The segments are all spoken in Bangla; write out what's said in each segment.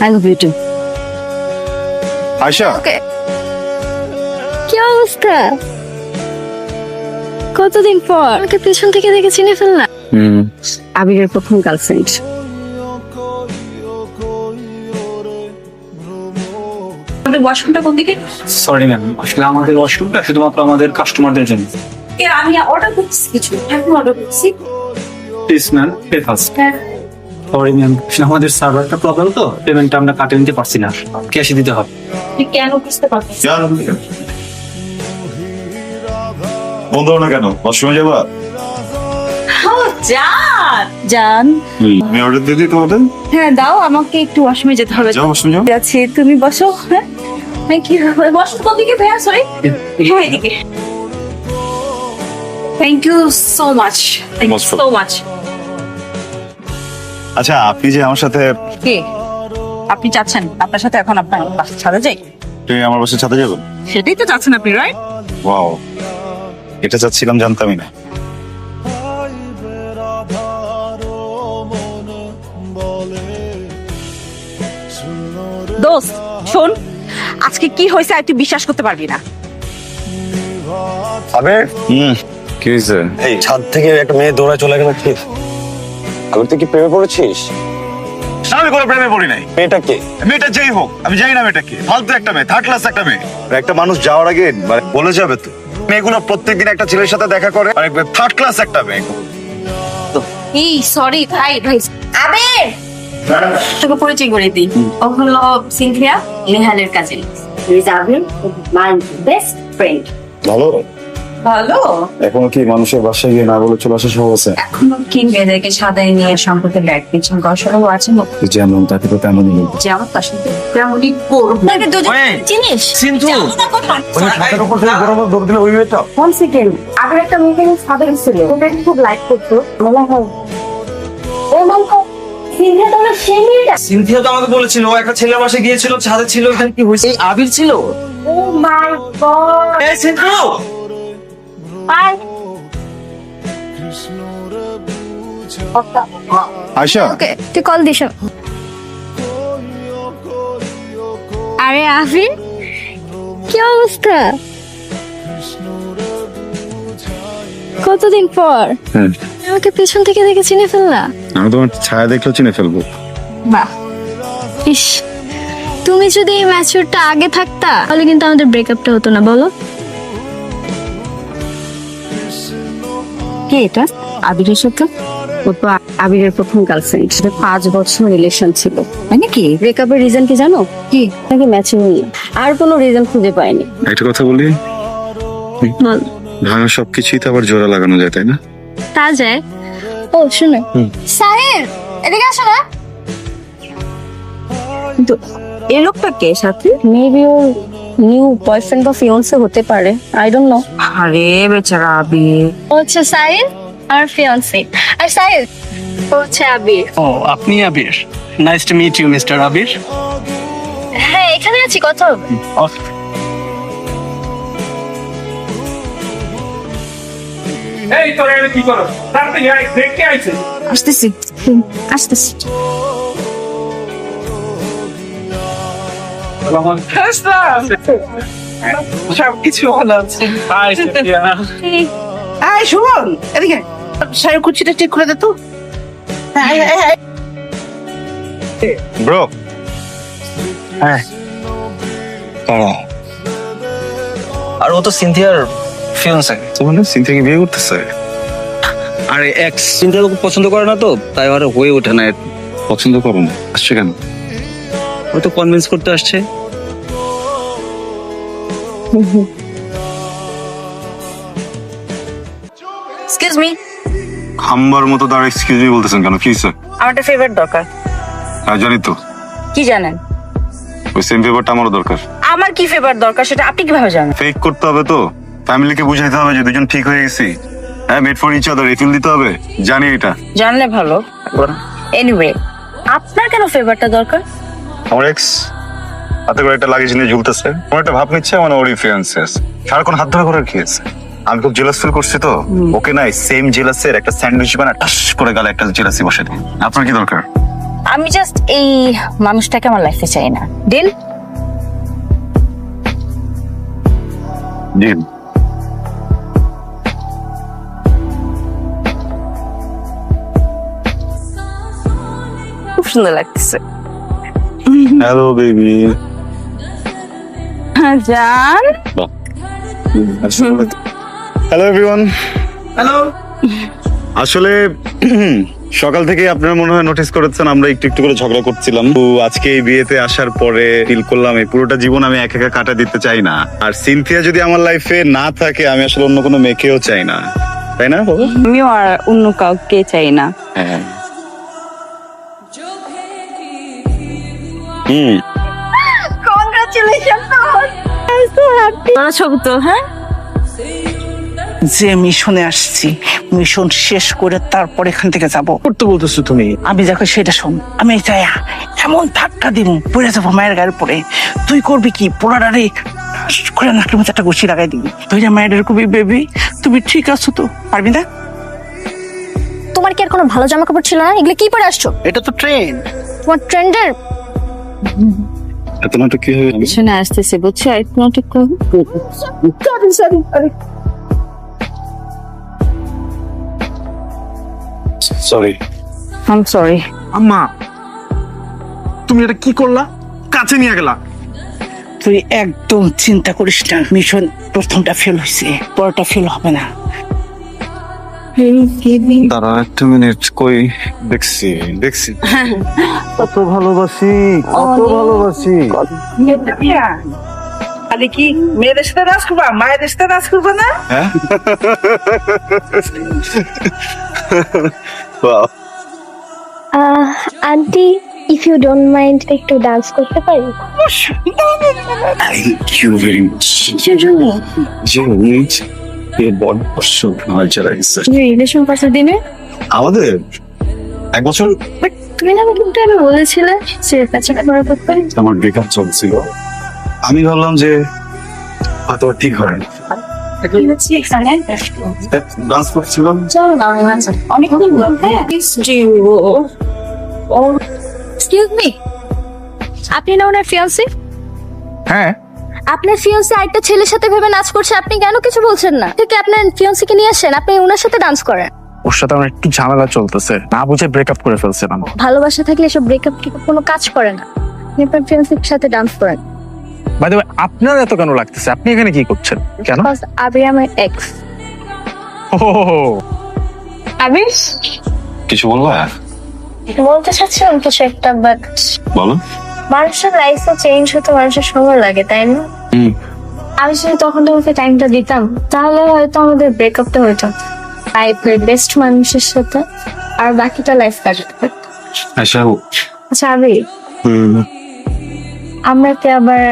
I love you too. Ayesha, কি অবস্থা? কতদিন পর আমাকে পেছন থেকে দেখে চিনে ফেললা। আবিরের প্রথম গার্লফ্রেন্ড। আমাদের ওয়াশরুমটা কোন দিকে? সরি ম্যাম, আসলে আমাদের ওয়াশরুমটা শুধুমাত্র আমাদের কাস্টমারদের জন্য। আমি অর্ডার করছি কিছু, এখন অর্ডার করছি। Please ma'am, pay first. Sorry ma'am, আসলে আমাদের সার্ভারটা প্রবলেম তো পেমেন্টটা আমরা কাটে নিতে পারছি না, ক্যাশে দিতে হবে। আপনি কেন বুঝতে পারছেন? বন্ধ হলো না কেন? ওয়াশরুমে যাবা? জান, আমি অর্ডার দিয়ে দিই তোমাদের। হ্যাঁ দাও, আমাকে একটু ওয়াশরুমে যেতে হবে। যাও ওয়াশরুমে যাও। যাচ্ছি, তুমি বসো। হ্যাঁ থ্যাংক ইউ। ওয়াশরুম কোন দিকে ভাইয়া? সরি, হ্যাঁ এদিকে। Thank you so much, thank you so much. আচ্ছা, আপনি যে আমার সাথে কে আপনি চাচ্ছেন আপনার সাথে এখন আপনার বাসা ছাড়া যাই? তুমি আমার বাসায় ছাদে যাবেন? সেটাই তো চাচ্ছেন আপনি, রাইট? ওয়াও, এটা চাচ্ছিলাম, জানতামই না। দোস্ত শোন, আজকে কি হয়েছে আর তুই বিশ্বাস করতে পারবি না। আবে কি হয়েছে? এই ছাদ থেকে একটা মেয়ে দৌড়ায় চলে গেল, ঠিক? আগে তুই কি প্রেমে পড়েছিস? আমি কোনো প্রেমে পড়ি নাই। মেয়েটা কে? মেয়েটা যেই হোক, আমি জানি না মেয়েটা কে। ফালতু একটা মেয়ে, থার্ড ক্লাস একটা মেয়ে। একটা মানুষ যাওয়ার আগে মানে বলে যাবে তো। মেয়েগুলো প্রত্যেকদিন একটা ছেলের সাথে দেখা করে, আর থার্ড ক্লাস একটা মেয়ে। এই সরি ভাই ভাই। আবির, তোকে পরিচয় করে দিই। ও হলো সিনথিয়া, নেহালের cousin. Abir my best friend. ভালো। ভালো। এখন কি মানুষের বাসায় গিয়ে না বলে চলে আসা সহজ আছে? এখনো কি মেয়েদেরকে সাদাই নিয়ে সম্পর্কে ব্যাগ পিছন কষানো আছে? যেমন তাকে তো তেমনই বলবো। যে আমার তার সাথে তেমনই করবো। চিনিস? সিন্ধু, ছাদের উপর থেকে গরমে দৌড় দিলে ওই মেয়েটা? One second. আবির একটা মেয়েকে নিয়ে ছাদে গেছিল, ওকে খুব লাইক করতো। মনে হয় ও মাই গড, সিনথিয়া তো সেই মেয়েটা। সিনথিয়া তো আমাকে বলেছিল ও একটা ছেলের বাসায় গিয়েছিল, ছাদে ছিল, এখানে কি হয়েছে? আবির ছিল। ও মাই গড। এই সিন্ধু, আর আয়শা, ওকে তুই কল দিস। আরে আফিন, কি অবস্থা? কতদিন পর হ্যাঁ, আমাকে পেছন থেকে দেখে চিনে ফেললা। আমি তোমার ছায়া দেখলেও চিনে ফেলবো। বাহ, ইস, তুমি যদি এই ম্যাচুরটা আগে থাকতা তাহলে কিন্তু আমাদের ব্রেকআপটা হতো না, বলো? কে এটা? আবিরের সাথে? ও তো আবিরের প্রথম গার্লফ্রেন্ড। 5 বছর রিলেশন ছিল। মানে কি ব্রেকআপের রিজন কি জানো? কি নাকি ম্যাচুর না, আর কোনো রিজন খুঁজে পাইনি। একটা কথা বলি, বল। ভাঙা সবকিছুই তো আবার জোড়া লাগানো যায়, তাই না? তা যায়। ও শুনে সাহেব, এদিকে আসো না। কিন্তু এই লোকটা কে সাথে? মেবি ওর নিউ বয়ফ্রেন্ড বা ফিয়ান্সে হতে পারে, আই ডোন্ট নো। আরে বেচারা আবির। ও হচ্ছে সাহিল আর ফিয়ান্সে, আর সাহিল ও হচ্ছে আবির। ও আপনি Abir? Nice to meet you mister Abir. হ্যাঁ, এখানে আছি, কথা হবে। এই তোরা এখানে কি করো? তাড়াতাড়ি আয়, দেখতে আইছে। আসতেছি আসতেছি। সবকিছু ভালো আছে। হাই সাথিয়া। আয় শোন, এদিকে শাড়ির কুচিটা ঠিক করে দে তো। ব্রো, হ্যাঁ, কারা? আর ও তো সিনথিয়ার ফিয়ান্সে। তোমার সিনথিয়াকে বিয়ে করতেছে? আরে এক্স সিনথিয়া ওকে পছন্দ করে না তো, তাই আর হয়ে ওঠে না। পছন্দ করো না, আসছে কেন? ও তো কনভিন্স করতে আসছে। এক্সকিউজ মি, খাম্বার মতো দাঁড়া এক্সকিউজ মি বলতেছেন কেন? কি স্যার? আমার একটা ফেভারিট দরকার। হ্যাঁ জানি তো, কি জানেন? ওই সেম পেপারটা আমারও দরকার। আমার কি ফেভারিট দরকার সেটা আপনি কিভাবে জানেন? ফেক করতে হবে তো, ফ্যামিলিকে বুঝাইতে হবে যে দুজন ঠিক হয়ে গেছি। হ্যাঁ, made for each other, refill দিতে হবে, জানি এটা। জানলে ভালো। এনিওয়ে, আপনার কেন ফেভারটা দরকার? আমার এক্স হাতে করে একটা লাগেজ নিয়ে ঝুলতেছে, আমার একটা ভাব নিচ্ছে মানে ওরই ফিয়ান্সে আছে। সারাক্ষণ হাত ধরা করার কি আছে? আমি খুব জেলাস ফিল করছি তো, ওকে নাই সেম জেলাসের একটা স্যান্ডউইচ বানা টাস করে গালে একটা জেলাসি বসে দিই। আপনার কি দরকার? আমি জাস্ট এই মানুষটাকে আমার লাইফে চাই না। ডিল? জি খুব সুন্দর লাগতেছে। Hello baby. জান, হ্যালো এভরিওয়ান। হ্যালো। আসলে সকাল থেকে আপনারা মনে হয় নোটিস করেছেন আমরা একটু একটু করে ঝগড়া করছিলাম। তো আজকে এই বিয়েতে আসার পরে ফিল করলাম এই পুরোটা জীবন আমি একা একা কাটা দিতে চাই না। আর সিনথিয়া যদি আমার লাইফে না থাকে আমি আসলে অন্য কোনো মেয়েকেও চাই না, তাই না বাবু? আমিও আর অন্য কাউকে চাই না। হ্যাঁ। কংগ্রাচুলেশন। ছবি তো, হ্যাঁ, যে মিশনে আসছি, মিশন শেষ করে তারপর এখান থেকে যাব। করতে বলতেছো তুমি? আমি যাকে সেটা শোন, আমি চাই এমন ধাক্কা দিব পড়ে যাবো মায়ের গায়ের পরে। তুই করবি কি, পোড়াডারে করে নাকের মধ্যে একটা ঘুষি লাগাই দিবি। তুই না মায়ের কবি, বেবি তুমি ঠিক আছো তো? পারবি না? তোমার কি আর কোনো ভালো জামা কাপড় ছিল না? এগুলো কি পরে আসছো? এটা তো ট্রেন। তোমার ট্রেন্ডের এত নাটক কি হবে? পিছনে আসতেছে, বুঝছো? একটু নাটক করো। সরি। I am sorry. আম্মা, তুমি এটা কি করলা? কাছে নিয়ে গেলা। তুই একদম চিন্তা করিস না, মিশন প্রথমটা ফেল হয়েছে, পরটা ফেল হবে না। দাঁড়া একটা মিনিট, কই দেখছি দেখছি। কত ভালোবাসি, কত ভালোবাসি। আরে কি মেয়েদের সাথে নাচ করবা, মায়েদের সাথে নাচ করবা না? হ্যাঁ। Wow. Aunty, if you don't mind একটু ডান্স করতে পারি? Thank you very much. এই বড় কষ্ট নড়াচড়া গেছে। রিলেশন পাশের দিনে আমাদের 1 বছর বাট তুমি না আমাকে একটা বলেছিলে যে কাছে করার ব্যাপারে। আমার ব্রেকআপ চলছিল, আমি ভাবলাম যে হয়তো ঠিক হয় না। কি হচ্ছে এখানে? ডান্স করছিলাম। চলো না, আমি আছি। অনেকক্ষণ বলতে। এক্সকিউজ মি, আপনি না ওনার ফিয়ান্সি? হ্যাঁ। আপনার ফিয়ান্সি আরেকটা ছেলের সাথে ভেবে নাচ করছে, আপনি কেন কিছু বলছেন না? থেকে আপনার ফিয়ান্সিকে নিয়ে আসেন, আপনি ওনার সাথে ডান্স করেন। ওর সাথে আমার একটু ঝামেলা চলতেছে, না বুঝে ব্রেকআপ করে ফেলছিলাম। ভালোবাসা থাকলে এসব ব্রেকআপ কোনো কাজ করে না। আপনি আপনার ফিয়ান্সির সাথে ডান্স করেন। বাই দ্য ওয়ে, আপনার এত কেন লাগতেছে? আপনি এখানে কি করছেন? কেন? Because আবির আমার এক্স। আবির কিছু বলবা? বলতে চাচ্ছিলাম কিছু একটা, বাট বলো। মানুষের লাইফও চেঞ্জ হতে মানুষের সময় লাগে, তাই না? আমি যদি তখন তোমাকে টাইমটা দিতাম তাহলে হয়তো আমাদের ব্রেকআপটা হতো লাইফের বেস্ট মানুষের সাথে, আর বাকিটা লাইফ কাটাতে পারতো। আচ্ছা আবির, আমরা কি আবার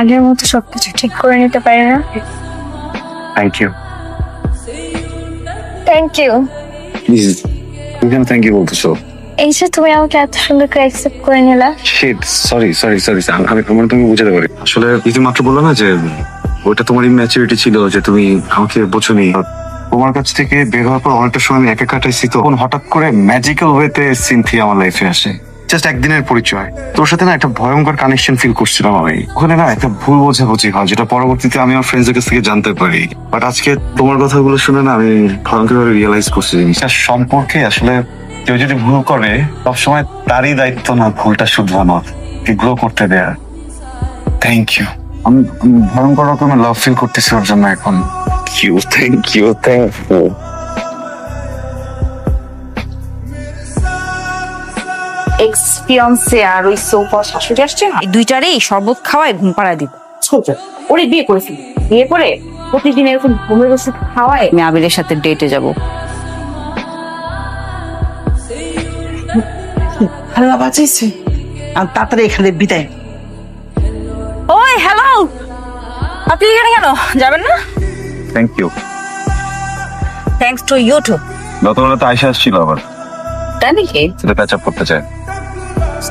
আগের মতো সবকিছু ঠিক করে নিতে পারি না? Thank you. Thank you. তুমি কেন থ্যাংক ইউ বলতেছো? এই যে তুমি আমাকে এত সুন্দর করে অ্যাকসেপ্ট করে নিলা। Shit, sorry sorry sorry. আমি তুমি বুঝাতে পারি। আসলে তুমি মাত্র বললো না যে ওটা তোমার ইম্যাচুরিটি ছিল, যে তুমি আমাকে বোঝোনি। তোমার কাছ থেকে বের হওয়ার পর অনেকটা সময় আমি একা কাটাইছি, তখন হঠাৎ করে ম্যাজিক্যাল ওয়েতে সিনথিয়া আমার লাইফে আসে। জাস্ট একদিনের পরিচয়, তোর সাথে না একটা ভয়ঙ্কর কানেকশন ফিল করছিলাম আমি। ওখানে না একটা ভুল বোঝাবুঝি হয়, যেটা পরবর্তীতে আমি আমার ফ্রেন্ডসদের কাছ থেকে জানতে পারি। বাট আজকে তোমার কথাগুলো শুনে না আমি ভয়ঙ্কর ভাবে রিয়েলাইজ করছি জিনিসটা সম্পর্কে। আসলে কেউ যদি ভুল করে সবসময় তারই দায়িত্ব না ভুলটা শুধরানোর, গ্রো করতে দেয়া। Thank you. আমি ভয়ঙ্কর রকমের লাভ ফিল করতেছি ওর জন্য এখন। Thank you thank you. এক্সপিরিয়েন্সে আর ওই সোফা শাশুড়ি আসছে না, এই দুইটারেই শরবত খাওয়ায় ঘুম পাড়ায় দিব। ছোট ওরে বিয়ে করেছি, বিয়ে করে প্রতিদিন এরকম ঘুমের ওষুধ খাওয়ায় আমি আবিরের সাথে ডেটে যাব। আল্লাহ বাঁচাইছে। আর তাড়াতাড়ি এখানে বিদায়। ওই হ্যালো, আপনি এখানে কেন? যাবেন না? Thank you. Thanks to you too. গতকাল তো আয়সা আসছিল আবার, তাই নাকি? সেটা প্যাচ আপ করতে চায়।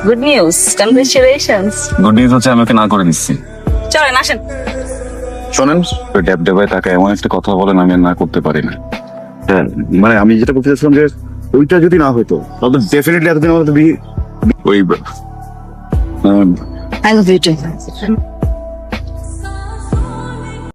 Good news, congratulations. Good news হচ্ছে আমি ওকে না করে দিচ্ছি। চলেন আসেন। শোনেন, ড্যাব ড্যাবায় থাকা এমন একটা কথা বলেন আমি আর না করতে পারি না। মানে আমি যেটা বলতে চাচ্ছিলাম যে ওইটা যদি না হতো তাহলে ডেফিনেটলি এতদিন আমাদের ওই আই লাভ ইউ টু